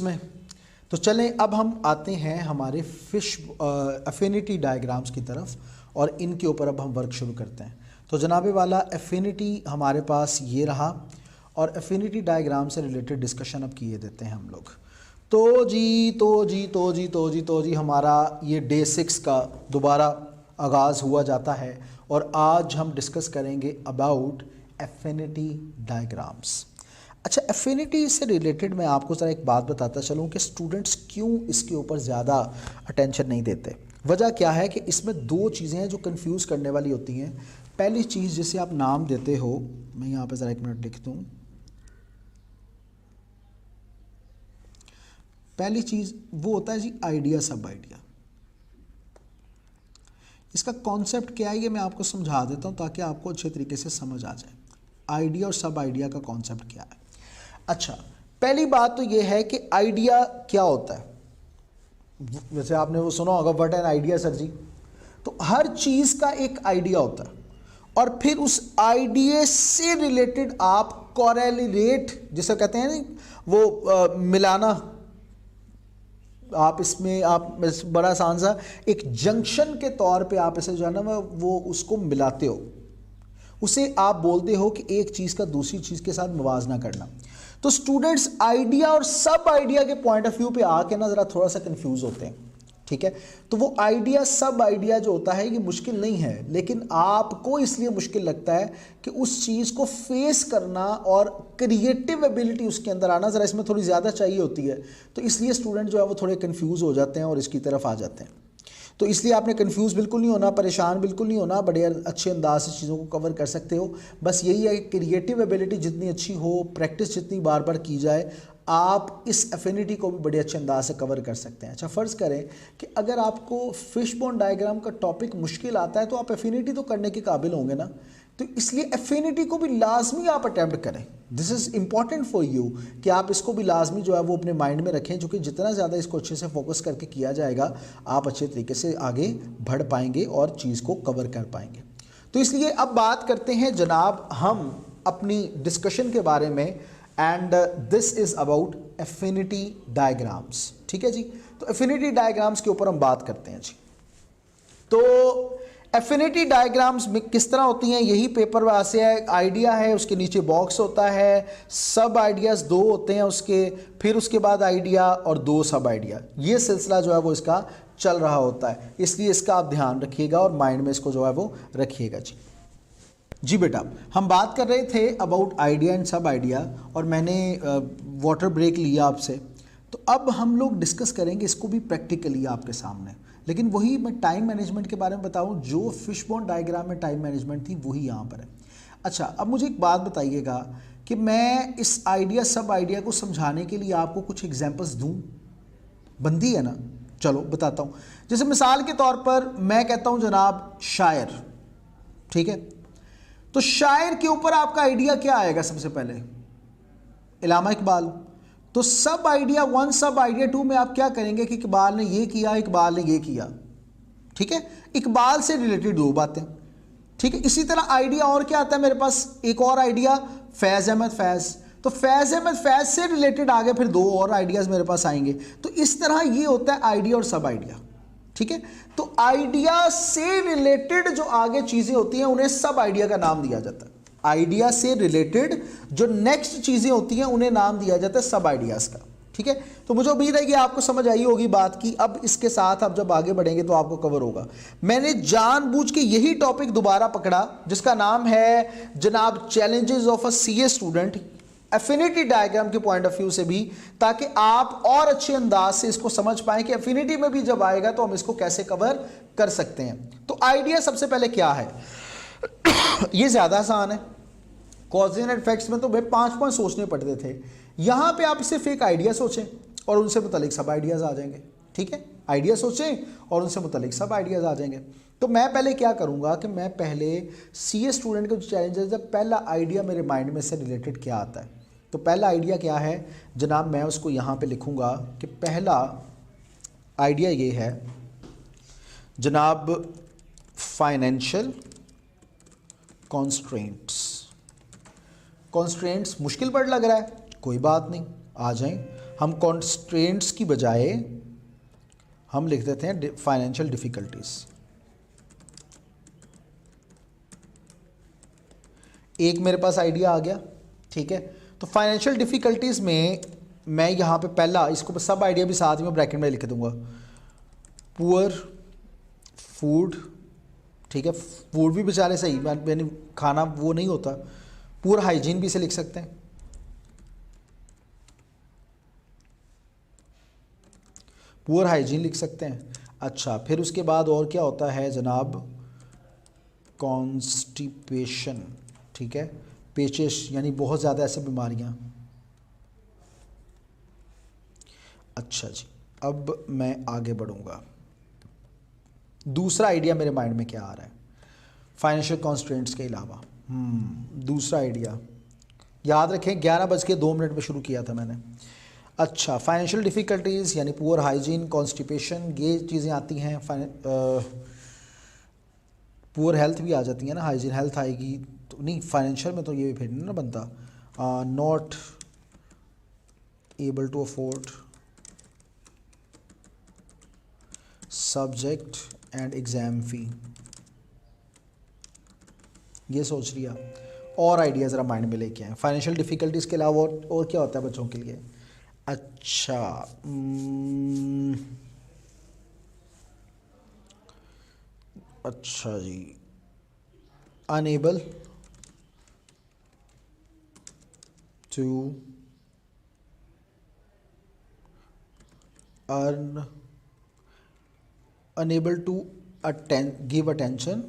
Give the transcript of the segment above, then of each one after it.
Groups में। तो चलें अब हम आते हैं हमारे एफिनिटी डायग्राम्स की तरफ और इनके ऊपर अब हम वर्क शुरू करते हैं। तो जनाबे वाला एफिनिटी हमारे पास ये रहा और एफिनिटी डायग्राम से रिलेटेड डिस्कशन अब किए देते हैं हम लोग। तो जी हमारा ये डे 6 का दोबारा आगाज़ हुआ जाता है और आज हम डिस्कस करेंगे अबाउट एफिनिटी डायग्राम्स। अच्छा, एफिनिटी से रिलेटेड मैं आपको ज़रा एक बात बताता चलूँ कि स्टूडेंट्स क्यों इसके ऊपर ज़्यादा अटेंशन नहीं देते। वजह क्या है कि इसमें दो चीज़ें हैं जो कंफ्यूज करने वाली होती हैं। पहली चीज़ जिसे आप नाम देते हो, मैं यहाँ पे ज़रा एक मिनट लिख दूँ। पहली चीज़ वो होता है जी आइडिया सब आइडिया। इसका कॉन्सेप्ट क्या है ये मैं आपको समझा देता हूँ ताकि आपको अच्छे तरीके से समझ आ जाए आइडिया और सब आइडिया का कॉन्सेप्ट क्या है। अच्छा, पहली बात तो ये है कि आइडिया क्या होता है। वैसे आपने वो सुना होगा व्हाट एन आइडिया सर जी। तो हर चीज़ का एक आइडिया होता है और फिर उस आइडिया से रिलेटेड आप कोरिलेट जिसे कहते हैं ना वो मिलाना, आप इसमें आप बड़ा आसान सा एक जंक्शन के तौर पे आप इसे जो है ना वो उसको मिलाते हो, उसे आप बोलते हो कि एक चीज़ का दूसरी चीज़ के साथ मुवाजना करना। तो स्टूडेंट्स आइडिया और सब आइडिया के पॉइंट ऑफ व्यू पे आके ना ज़रा थोड़ा सा कंफ्यूज होते हैं, ठीक है। तो वो आइडिया सब आइडिया जो होता है ये मुश्किल नहीं है, लेकिन आपको इसलिए मुश्किल लगता है कि उस चीज़ को फेस करना और क्रिएटिव एबिलिटी उसके अंदर आना ज़रा इसमें थोड़ी ज़्यादा चाहिए होती है। तो इसलिए स्टूडेंट जो है वो थोड़े कन्फ्यूज़ हो जाते हैं और इसकी तरफ आ जाते हैं। तो इसलिए आपने कंफ्यूज बिल्कुल नहीं होना, परेशान बिल्कुल नहीं होना, बड़े अच्छे अंदाज से चीज़ों को कवर कर सकते हो। बस यही है कि क्रिएटिव एबिलिटी जितनी अच्छी हो, प्रैक्टिस जितनी बार बार की जाए, आप इस एफिनिटी को भी बड़े अच्छे अंदाज से कवर कर सकते हैं। अच्छा, फ़र्ज़ करें कि अगर आपको फिशबोन डायग्राम का टॉपिक मुश्किल आता है तो आप एफिनिटी तो करने के काबिल होंगे ना। तो इसलिए एफिनिटी को भी लाजमी आप अटैम्प्ट करें। This is important for you कि आप इसको भी लाजमी जो है वो अपने माइंड में रखें, जो कि जितना ज़्यादा इसको अच्छे से फोकस करके किया जाएगा आप अच्छे तरीके से आगे बढ़ पाएंगे और चीज़ को कवर कर पाएंगे। तो इसलिए अब बात करते हैं जनाब हम अपनी डिस्कशन के बारे में, and this is about affinity diagrams. ठीक है जी, तो एफिनिटी डायग्राम्स के ऊपर हम बात करते हैं जी। तो एफिनिटी डायग्राम्स में किस तरह होती हैं, यही पेपर वैसे है। आइडिया है, उसके नीचे बॉक्स होता है, सब आइडियाज़ दो होते हैं उसके, फिर उसके बाद आइडिया और दो सब आइडिया, ये सिलसिला जो है वो इसका चल रहा होता है। इसलिए इसका आप ध्यान रखिएगा और माइंड में इसको जो है वो रखिएगा जी। जी बेटा, हम बात कर रहे थे अबाउट आइडिया एंड सब आइडिया और मैंने वाटर ब्रेक लिया आपसे। तो अब हम लोग डिस्कस करेंगे इसको भी प्रैक्टिकली आपके सामने, लेकिन वही मैं टाइम मैनेजमेंट के बारे में बताऊं, जो फिशबोन डायग्राम में टाइम मैनेजमेंट थी वही यहाँ पर है। अच्छा, अब मुझे एक बात बताइएगा कि मैं इस आइडिया सब आइडिया को समझाने के लिए आपको कुछ एग्जांपल्स दूं, बंदी है ना? चलो बताता हूँ। जैसे मिसाल के तौर पर मैं कहता हूँ जनाब शायर, ठीक है। तो शायर के ऊपर आपका आइडिया क्या आएगा? सबसे पहले इलामा इकबाल। तो सब आइडिया वन, सब आइडिया टू में आप क्या करेंगे कि इकबाल ने ये किया, इकबाल ने ये किया, ठीक है। इकबाल से रिलेटेड दो बातें, ठीक है। इसी तरह आइडिया और क्या आता है मेरे पास, एक और आइडिया फैज़ अहमद फैज़। तो फैज़ अहमद फैज़ से रिलेटेड आगे फिर दो और आइडियाज़ मेरे पास आएंगे। तो इस तरह ये होता है आइडिया और सब आइडिया, ठीक है। तो आइडिया से रिलेटेड जो आगे चीज़ें होती हैं उन्हें सब आइडिया का नाम दिया जाता है। आइडिया से रिलेटेड जो नेक्स्ट चीज़ें होती हैं उन्हें नाम दिया जाता है सब आइडियाज़ का, ठीक है। तो मुझे उम्मीद है कि आपको समझ आई होगी बात की। अब इसके साथ आप जब आगे बढ़ेंगे तो आपको कवर होगा। मैंने जानबूझ के यही टॉपिक दोबारा पकड़ा जिसका नाम है जनाब challenges of a CA student, affinity diagram के पॉइंट ऑफ व्यू से भी, ताकि आप और अच्छे अंदाज से इसको समझ पाएं कि एफिनिटी में भी जब आएगा तो हम इसको कैसे कवर कर सकते हैं। तो आइडिया सबसे पहले क्या है, ये ज़्यादा आसान है। कॉजेज एंड इफेक्ट्स में तो भाई 5 पॉइंट सोचने पड़ते थे, यहाँ पे आप सिर्फ एक आइडिया सोचें और उनसे मुतालिक सब आइडियाज़ आ जाएंगे, ठीक है। आइडिया सोचें और उनसे मुतालिक सब आइडियाज़ आ जाएंगे। तो मैं पहले क्या करूँगा कि मैं पहले सीए स्टूडेंट के जो चैलेंजेस है, पहला आइडिया मेरे माइंड में से रिलेटेड क्या आता है। तो पहला आइडिया क्या है जनाब, मैं उसको यहाँ पे लिखूँगा कि पहला आइडिया ये है जनाब फाइनेंशियल कॉन्स्ट्रेंट्स। कॉन्स्ट्रेंट्स मुश्किल वर्ड लग रहा है, कोई बात नहीं, आ जाएं। हम कॉन्स्ट्रेंट्स की बजाय हम लिख देते हैं फाइनेंशियल डिफिकल्टीज। एक मेरे पास आइडिया आ गया, ठीक है। तो फाइनेंशियल डिफिकल्टीज में मैं यहाँ पे पहला इसको सब आइडिया भी साथ में ब्रैकेट में लिख दूंगा, पुअर फूड, ठीक है। फूड भी बेचारे सही, मैंने खाना वो नहीं होता, पुअर हाइजीन भी इसे लिख सकते हैं, पुअर हाइजीन लिख सकते हैं। अच्छा, फिर उसके बाद और क्या होता है जनाब, कॉन्स्टिपेशन, ठीक है, पेचिश यानी बहुत ज़्यादा ऐसे बीमारियां। अच्छा जी, अब मैं आगे बढ़ूंगा। दूसरा आइडिया मेरे माइंड में क्या आ रहा है फाइनेंशियल कॉन्स्ट्रेंट्स के अलावा? दूसरा आइडिया याद रखें, 11:02 में शुरू किया था मैंने। अच्छा, फाइनेंशियल डिफ़िकल्टीज़ यानी पुअर हाइजीन, कॉन्स्टिपेशन, ये चीज़ें आती हैं। पुअर हेल्थ भी आ जाती है ना, हाइजीन हेल्थ आएगी तो नहीं, फाइनेंशियल में तो ये फिर नहीं ना बनता। Not able to afford subject and exam fee, ये सोच लिया। और आइडिया ज़रा माइंड में लेके आए फाइनेंशियल डिफ़िकल्टीज़ के अलावा और क्या होता है बच्चों के लिए? अच्छा, अच्छा जी, unable to earn, unable to give attention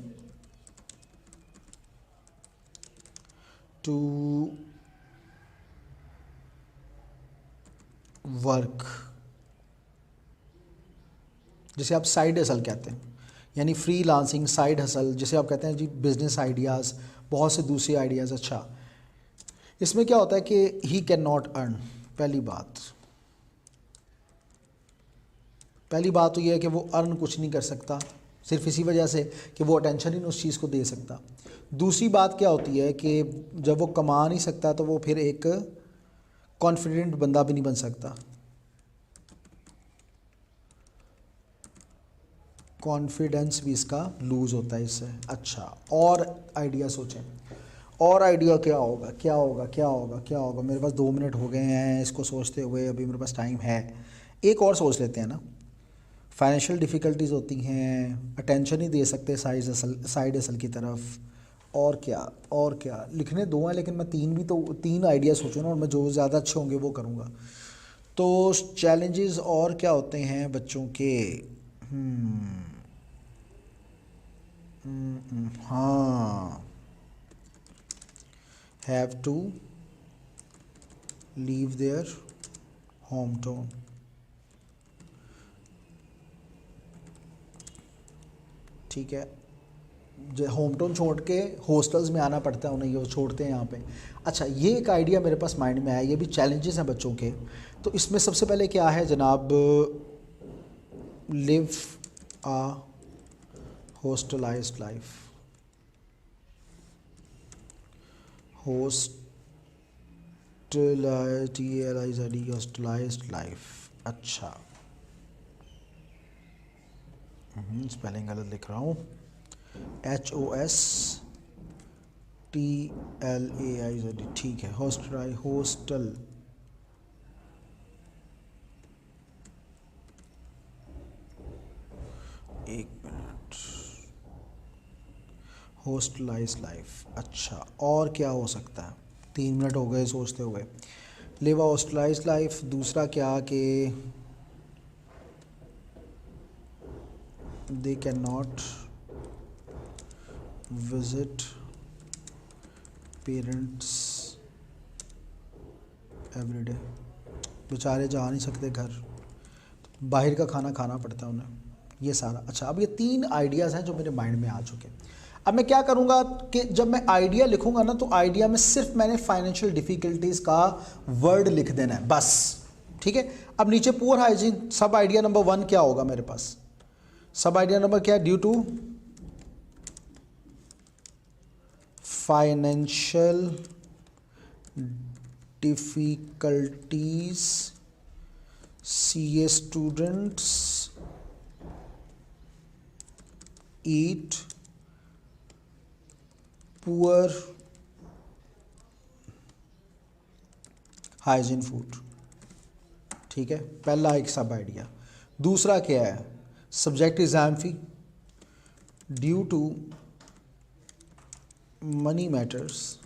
to work, जिसे आप साइड हसल कहते हैं, यानी फ्री लांसिंग, साइड हसल जिसे आप कहते हैं जी, बिजनेस आइडियाज़, बहुत से दूसरे आइडियाज़। अच्छा, इसमें क्या होता है कि ही कैन नॉट अर्न, पहली बात तो यह है कि वो अर्न कुछ नहीं कर सकता, सिर्फ इसी वजह से कि वो अटेंशन ही नहीं उस चीज़ को दे सकता। दूसरी बात क्या होती है कि जब वो कमा नहीं सकता तो वो फिर एक कॉन्फिडेंट बंदा भी नहीं बन सकता, कॉन्फिडेंस भी इसका लूज़ होता है इससे। अच्छा, और आइडिया सोचें, और आइडिया क्या होगा, क्या होगा, क्या होगा, क्या होगा? मेरे पास 2 मिनट हो गए हैं इसको सोचते हुए, अभी मेरे पास टाइम है, एक और सोच लेते हैं ना। फाइनेंशियल डिफ़िकल्टीज़ होती हैं, अटेंशन ही दे सकते साइड हसल की तरफ, और क्या, और क्या लिखने दो हैं, लेकिन मैं तीन आइडिया सोचूँ ना, और मैं जो ज़्यादा अच्छे होंगे वो करूँगा। तो चैलेंजेस और क्या होते हैं बच्चों के? हाँ, have to leave their home town, ठीक है, जो होम टाउन छोड़ के हॉस्टल्स में आना पड़ता है उन्हें, ये छोड़ते हैं यहाँ पे। अच्छा, ये एक आइडिया मेरे पास माइंड में आया, ये भी चैलेंजेस हैं बच्चों के। तो इसमें सबसे पहले क्या है जनाब, लिव आ हॉस्टलाइज्ड लाइफ, हॉस्टलाइज्ड लाइफ। अच्छा, स्पेलिंग गलत लिख रहा हूँ, HOSTLAIZD, ठीक है, हॉस्टल, एक मिनट, हॉस्टलाइज लाइफ। अच्छा, और क्या हो सकता है? 3 मिनट हो गए सोचते हुए। लिव अ हॉस्टलाइज लाइफ, दूसरा क्या कि they can not visit parents everyday, बेचारे जा नहीं सकते घर, बाहर का खाना खाना पड़ता है उन्हें, ये सारा। अच्छा, अब ये 3 आइडियाज़ हैं जो मेरे माइंड में आ चुके हैं। अब मैं क्या करूँगा कि जब मैं आइडिया लिखूँगा ना, तो आइडिया में सिर्फ मैंने फाइनेंशियल डिफ़िकल्टीज़ का वर्ड लिख देना है बस, ठीक है। अब नीचे पुअर हाइजीन, सब आइडिया नंबर 1 क्या होगा मेरे पास? सब आइडिया नंबर क्या है? Due to financial difficulties CA students eat poor hygiene food. ठीक है, पहला एक सब आइडिया। दूसरा क्या है, subject exam fee due to money matters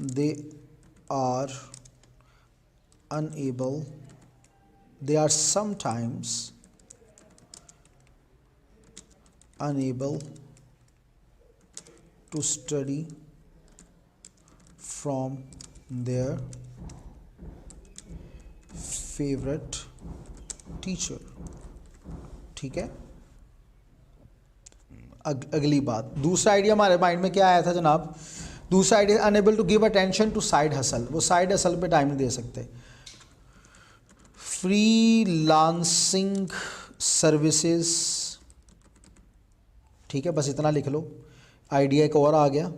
they are unable, they are sometimes unable to study from their favorite teacher। ठीक है, अगली बात, दूसरा आइडिया हमारे माइंड में क्या आया था जनाब? दूसरा idea, unable to give attention to side hustle, वो साइड हसल पे टाइम नहीं दे सकते। फ्रीलांसिंग सर्विसेज, ठीक है, बस इतना लिख लो। आइडिया एक और आ गया,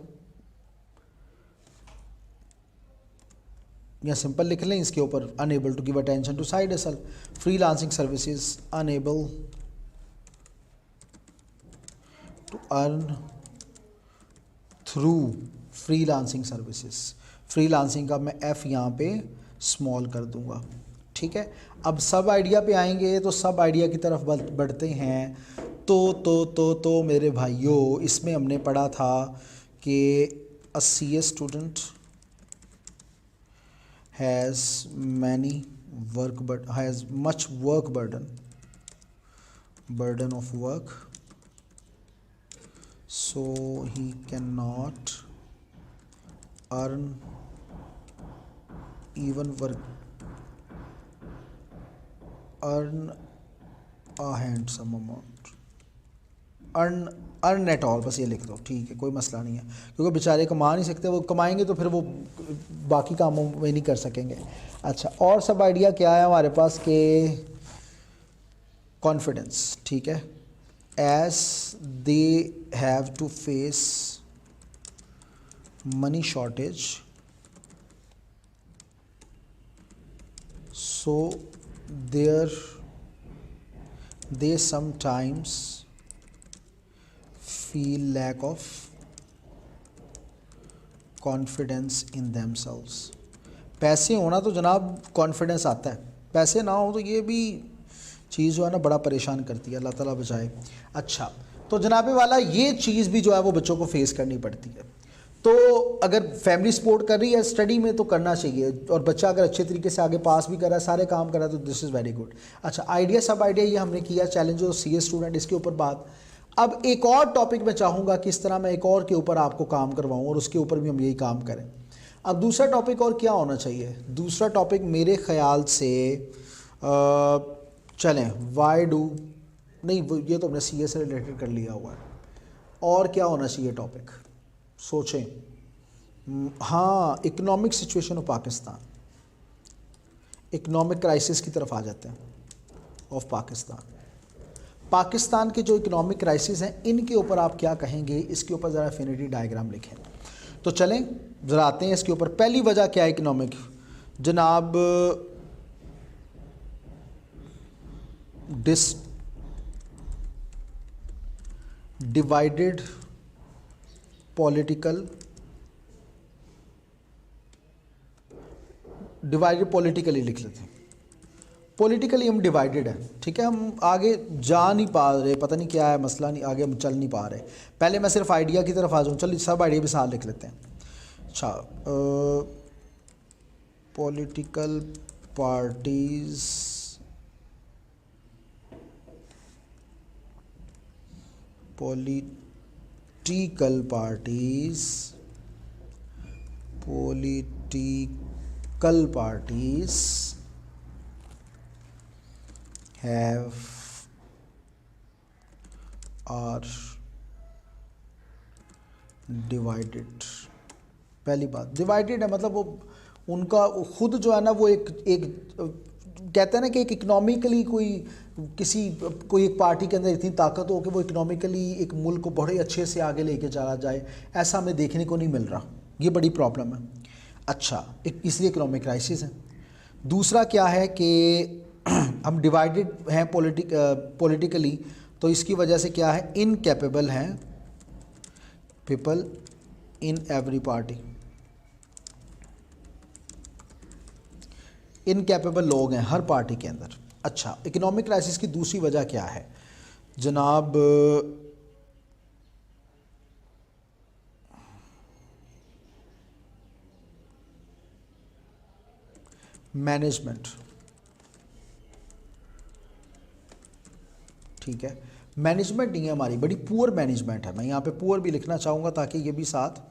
या सिंपल लिख लें इसके ऊपर, unable to give attention to side hustle, freelancing services, unable to earn through freelancing services. Freelancing का मैं एफ यहाँ पे स्मॉल कर दूंगा। ठीक है, अब सब आइडिया पे आएंगे, तो सब आइडिया की तरफ बढ़ते हैं। तो मेरे भाइयों, इसमें हमने पढ़ा था कि अ CA student has much work burden of work, so he cannot earn a handsome amount, earn at all, बस ये लिख दो। ठीक है, कोई मसला नहीं है, क्योंकि बेचारे कमा नहीं सकते, वो कमाएंगे तो फिर वो बाकी कामों में नहीं कर सकेंगे। अच्छा, और सब आइडिया क्या है हमारे पास के कॉन्फिडेंस। ठीक है, as they have to face money shortage, so they sometimes feel lack of confidence in themselves। पैसे होना तो जनाब कॉन्फिडेंस आता है, पैसे ना हो तो ये भी चीज़ जो है ना बड़ा परेशान करती है, अल्लाह ताला बचाए। अच्छा, तो जनाबे वाला ये चीज़ भी जो है वो बच्चों को फेस करनी पड़ती है। तो अगर फैमिली सपोर्ट कर रही है स्टडी में तो करना चाहिए, और बच्चा अगर अच्छे तरीके से आगे पास भी कर रहा है, सारे काम कर रहा है, तो दिस इज़ वेरी गुड। अच्छा, आइडिया सब आइडिया ये हमने किया, चैलेंज और CA स्टूडेंट, इसके ऊपर बात। अब एक और टॉपिक मैं चाहूँगा किस तरह मैं एक और के ऊपर आपको काम करवाऊँ, और उसके ऊपर भी हम यही काम करें। अब दूसरा टॉपिक और क्या होना चाहिए? दूसरा टॉपिक मेरे ख्याल से चलें, वाई डू नहीं, ये तो हमने CA से रिलेटेड कर लिया हुआ है। और क्या होना चाहिए टॉपिक, सोचें। हाँ, economic situation of Pakistan, economic crisis की तरफ आ जाते हैं ऑफ पाकिस्तान के जो इकोनॉमिक क्राइसिस हैं, इनके ऊपर आप क्या कहेंगे, इसके ऊपर ज़रा एफिनिटी डायग्राम लिखें। तो चलें ज़रा आते हैं इसके ऊपर। पहली वजह क्या है इकोनॉमिक जनाब? डिवाइडेड पॉलिटिकली लिख लेते हैं। पॉलिटिकली हम डिवाइडेड है, ठीक है, हम आगे जा नहीं पा रहे, पता नहीं क्या है मसला, नहीं आगे हम चल नहीं पा रहे। पहले मैं सिर्फ आइडिया की तरफ आ जाऊँ, चलिए सब आइडिया भी साथ लिख लेते हैं। अच्छा, पॉलिटिकल पार्टीज़ are divided। पहली बात डिवाइडेड है, मतलब वो उनका खुद जो है ना वो एक कहते हैं ना कि एक इकोनॉमिकली कोई एक पार्टी के अंदर इतनी ताकत हो कि वो इकोनॉमिकली एक मुल्क को बड़े अच्छे से आगे लेके चला जाए, ऐसा हमें देखने को नहीं मिल रहा। ये बड़ी प्रॉब्लम है। अच्छा, इसलिए इकोनॉमिक क्राइसिस है। दूसरा क्या है कि हम डिवाइडेड हैं पॉलिटिकली, तो इसकी वजह से क्या है, इनकैपेबल हैं people in every party, incapable लोग हैं हर पार्टी के अंदर। अच्छा, इकोनॉमिक क्राइसिस की दूसरी वजह क्या है जनाब, मैनेजमेंट। ठीक है, मैनेजमेंट नहीं है हमारी, बड़ी पुअर मैनेजमेंट है। मैं यहाँ पे पुअर भी लिखना चाहूँगा ताकि ये भी साथ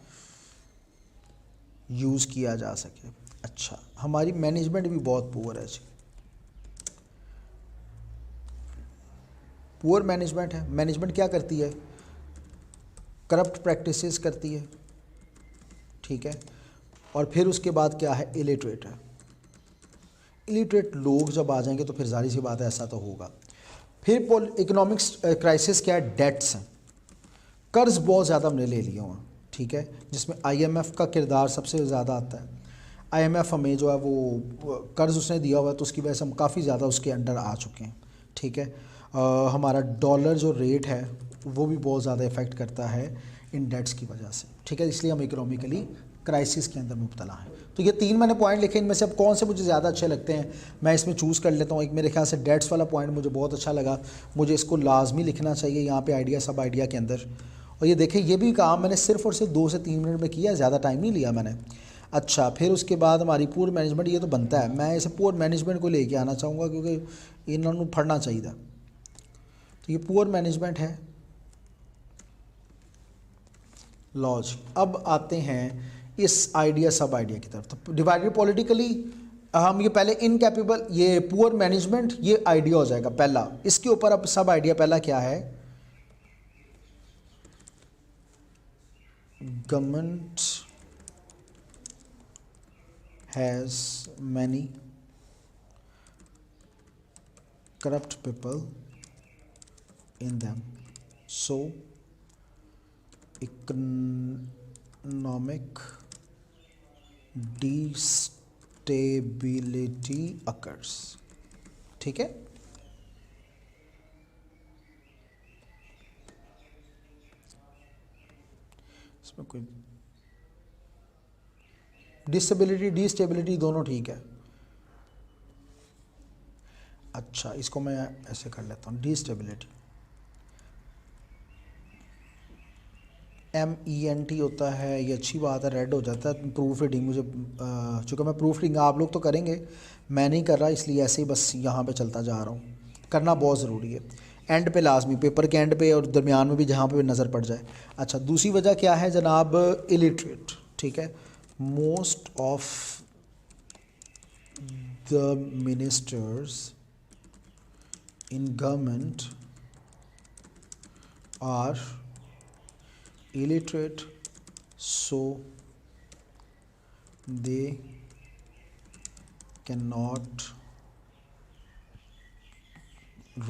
यूज़ किया जा सके। अच्छा, हमारी मैनेजमेंट भी बहुत पुअर है जी, पुअर मैनेजमेंट है। मैनेजमेंट क्या करती है, करप्ट प्रैक्टिसेस करती है। ठीक है, और फिर उसके बाद क्या है, इलिटरेट है। इलिटरेट लोग जब आ जाएंगे तो फिर जाहिर सी बात है ऐसा तो होगा। फिर इकोनॉमिक्स क्राइसिस क्या है, डेट्स हैं, कर्ज बहुत ज़्यादा हमने ले लिए हुए हैं। ठीक है, जिसमें आईएमएफ का किरदार सबसे ज़्यादा आता है। आईएमएफ हमें जो है वो कर्ज उसने दिया हुआ है, तो उसकी वजह से हम काफ़ी ज़्यादा उसके अंडर आ चुके हैं। ठीक है, हमारा डॉलर जो रेट है वो भी बहुत ज़्यादा इफ़ेक्ट करता है इन डेट्स की वजह से। ठीक है, इसलिए हम इकोनॉमिकली क्राइसिस के अंदर मुब्तला हैं। तो ये 3 मैंने पॉइंट लिखे, इनमें से अब कौन से मुझे ज़्यादा अच्छे लगते हैं मैं इसमें चूज़ कर लेता हूँ। एक मेरे ख्याल से डेट्स वाला पॉइंट मुझे बहुत अच्छा लगा, मुझे इसको लाजमी लिखना चाहिए यहाँ पे आइडिया सब आइडिया के अंदर। और ये देखें, ये भी काम मैंने सिर्फ और सिर्फ 2 से 3 मिनट में किया, ज़्यादा टाइम नहीं लिया मैंने। अच्छा, फिर उसके बाद हमारी पुअर मैनेजमेंट, ये तो बनता है, मैं इसे पुअर मैनेजमेंट को लेके आना चाहूँगा क्योंकि इन्होंने पढ़ना चाहिए था। तो ये पुअर मैनेजमेंट है। लॉज, अब आते हैं इस आइडिया सब आइडिया की तरफ। तो डिवाइडेड पॉलिटिकली हम ये पहले इनकैपेबल, ये पुअर मैनेजमेंट, ये आइडिया हो जाएगा पहला। इसके ऊपर अब सब आइडिया पहला क्या है, government has many corrupt people in them, so economic destability occurs। ठीक है, इसमें कोई डिसेबिलिटी डिस्टेबिलिटी दोनों ठीक है। अच्छा, इसको मैं ऐसे कर लेता हूँ, डिस्टेबिलिटी, MENT होता है, ये अच्छी बात है, रेड हो जाता है। प्रूफ रीडिंग मुझे चूँकि मैं प्रूफ रीडिंग, आप लोग तो करेंगे, मैं नहीं कर रहा, इसलिए ऐसे ही बस यहाँ पे चलता जा रहा हूँ। करना बहुत ज़रूरी है, एंड पे लाजमी, पेपर के एंड पे और दरमियान में भी जहाँ पे नज़र पड़ जाए। अच्छा, दूसरी वजह क्या है जनाब, इलिटरेट। ठीक है, most of the ministers in government are illiterate, so they cannot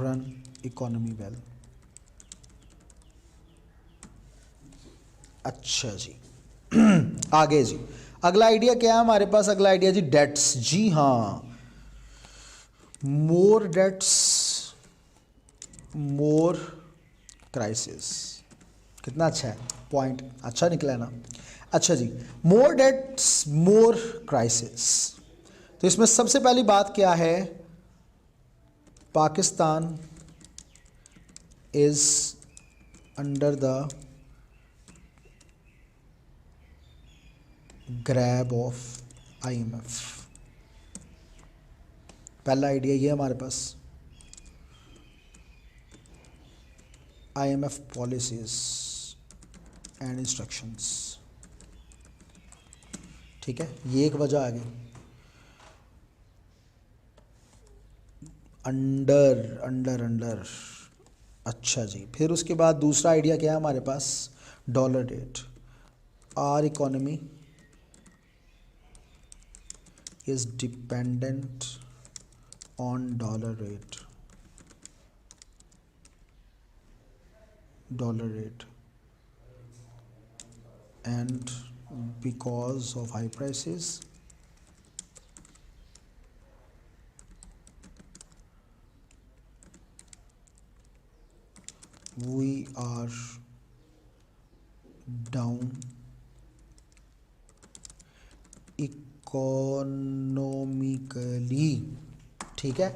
run economy well। अच्छा जी आगे जी, अगला आइडिया क्या है हमारे पास, अगला आइडिया जी डेट्स। जी हाँ, मोर डेट्स मोर क्राइसिस। कितना अच्छा है पॉइंट, अच्छा निकला है ना। अच्छा जी, मोर डेट्स मोर क्राइसिस। तो इसमें सबसे पहली बात क्या है, Pakistan is under the grab of IMF। पहला आइडिया ये हमारे पास, IMF पॉलिसीज एंड इंस्ट्रक्शंस। ठीक है, ये एक वजह आ गई, अंडर अंडर अंडर। अच्छा जी, फिर उसके बाद दूसरा आइडिया क्या है हमारे पास, dollar rate. Our economy is dependent on dollar rate, dollar rate, and because of high prices we are down economically, ठीक है।